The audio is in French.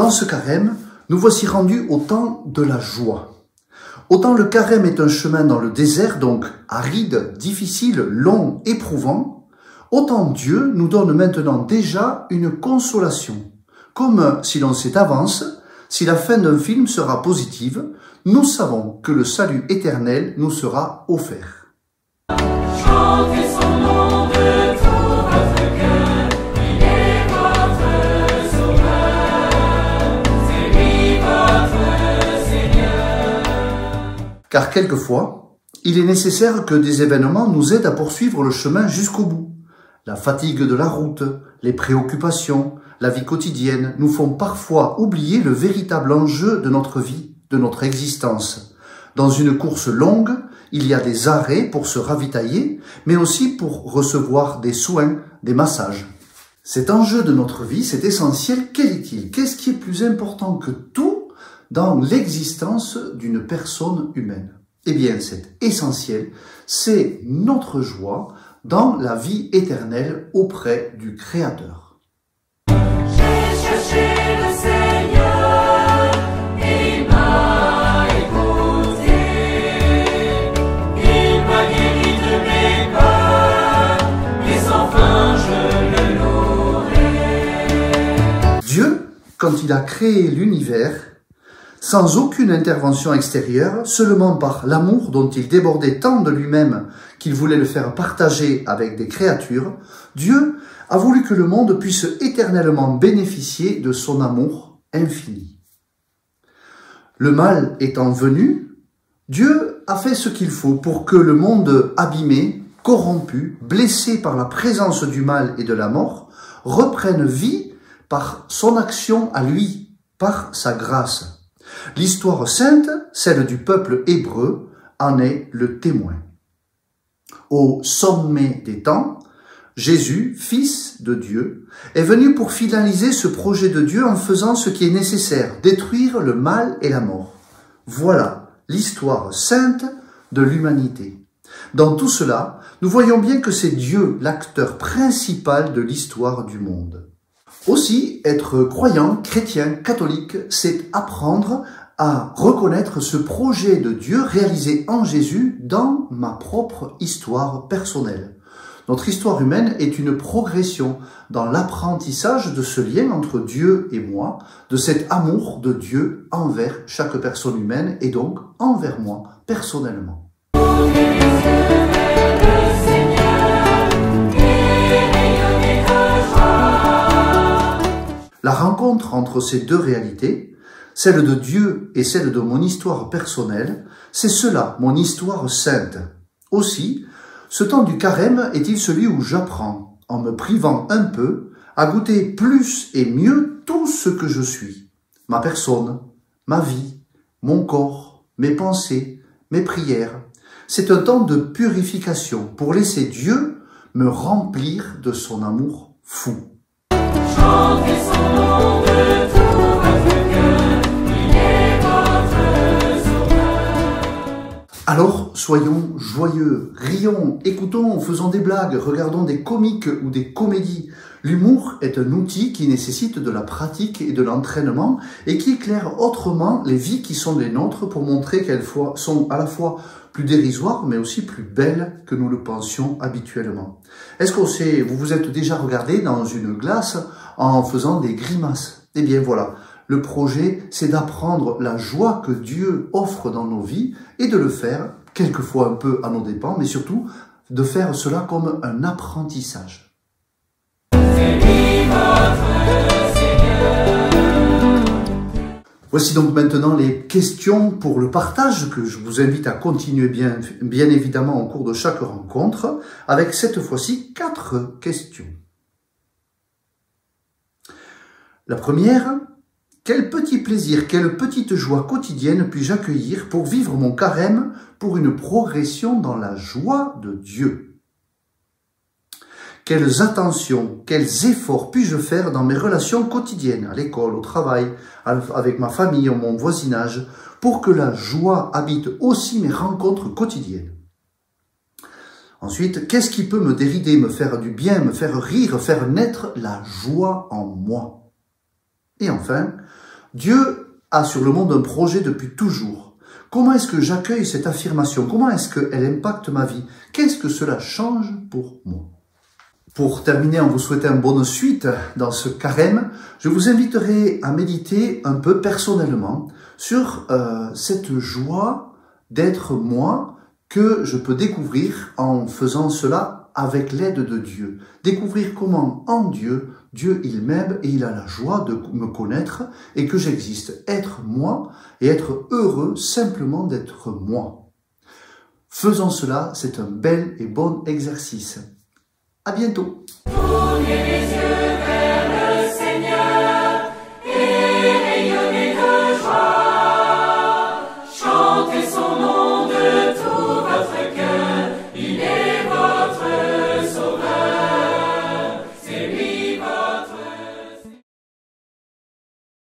Dans ce carême, nous voici rendus au temps de la joie. Autant le carême est un chemin dans le désert, donc aride, difficile, long, éprouvant, autant Dieu nous donne maintenant déjà une consolation. Comme si l'on sait d'avance, si la fin d'un film sera positive, nous savons que le salut éternel nous sera offert. Chantez son nom de tout votre cœur, il est votre sauveur, c'est lui votre Seigneur. Car quelquefois, il est nécessaire que des événements nous aident à poursuivre le chemin jusqu'au bout. La fatigue de la route, les préoccupations, la vie quotidienne nous font parfois oublier le véritable enjeu de notre vie, de notre existence. Dans une course longue, il y a des arrêts pour se ravitailler, mais aussi pour recevoir des soins, des massages. Cet enjeu de notre vie, c'est essentiel. Quel est-il? Qu'est-ce qui est plus important que tout dans l'existence d'une personne humaine? Eh bien, c'est essentiel. C'est notre joie dans la vie éternelle auprès du Créateur. J'ai cherché le Seigneur, il m'a écouté, il m'a guéri de mes peurs, et enfin je le louerai. Dieu, quand il a créé l'univers, sans aucune intervention extérieure, seulement par l'amour dont il débordait tant de lui-même qu'il voulait le faire partager avec des créatures, Dieu a voulu que le monde puisse éternellement bénéficier de son amour infini. Le mal étant venu, Dieu a fait ce qu'il faut pour que le monde abîmé, corrompu, blessé par la présence du mal et de la mort, reprenne vie par son action à lui, par sa grâce. L'histoire sainte, celle du peuple hébreu, en est le témoin. Au sommet des temps, Jésus, Fils de Dieu, est venu pour finaliser ce projet de Dieu en faisant ce qui est nécessaire, détruire le mal et la mort. Voilà l'histoire sainte de l'humanité. Dans tout cela, nous voyons bien que c'est Dieu l'acteur principal de l'histoire du monde. Aussi, être croyant, chrétien, catholique, c'est apprendre à reconnaître ce projet de Dieu réalisé en Jésus dans ma propre histoire personnelle. Notre histoire humaine est une progression dans l'apprentissage de ce lien entre Dieu et moi, de cet amour de Dieu envers chaque personne humaine et donc envers moi personnellement. La rencontre entre ces deux réalités, celle de Dieu et celle de mon histoire personnelle, c'est cela, mon histoire sainte. Aussi, ce temps du carême est-il celui où j'apprends, en me privant un peu, à goûter plus et mieux tout ce que je suis. Ma personne, ma vie, mon corps, mes pensées, mes prières. C'est un temps de purification pour laisser Dieu me remplir de son amour fou. Chantez son nom de tout votre cœur, il est votre sauveur. Alors, soyons joyeux, rions, écoutons, faisons des blagues, regardons des comiques ou des comédies. L'humour est un outil qui nécessite de la pratique et de l'entraînement et qui éclaire autrement les vies qui sont les nôtres pour montrer qu'elles sont à la fois plus dérisoires mais aussi plus belles que nous le pensions habituellement. Est-ce que vous vous êtes déjà regardé dans une glace en faisant des grimaces? Eh bien voilà. Le projet, c'est d'apprendre la joie que Dieu offre dans nos vies et de le faire, quelquefois un peu à nos dépens, mais surtout de faire cela comme un apprentissage. C'est lui votre Seigneur. Voici donc maintenant les questions pour le partage que je vous invite à continuer bien évidemment au cours de chaque rencontre, avec cette fois-ci 4 questions. La première: quel petit plaisir, quelle petite joie quotidienne puis-je accueillir pour vivre mon carême pour une progression dans la joie de Dieu? Quelles attentions, quels efforts puis-je faire dans mes relations quotidiennes, à l'école, au travail, avec ma famille ou mon voisinage, pour que la joie habite aussi mes rencontres quotidiennes? Ensuite, qu'est-ce qui peut me dérider, me faire du bien, me faire rire, faire naître la joie en moi? Et enfin, Dieu a sur le monde un projet depuis toujours. Comment est-ce que j'accueille cette affirmation? Comment est-ce qu'elle impacte ma vie? Qu'est-ce que cela change pour moi? Pour terminer, en vous souhaitant une bonne suite dans ce carême, je vous inviterai à méditer un peu personnellement sur cette joie d'être moi que je peux découvrir en faisant cela avec l'aide de Dieu. Découvrir comment en Dieu, Dieu il m'aime et il a la joie de me connaître et que j'existe. Être moi et être heureux simplement d'être moi. Faisons cela, c'est un bel et bon exercice. À bientôt. Tournez les yeux vers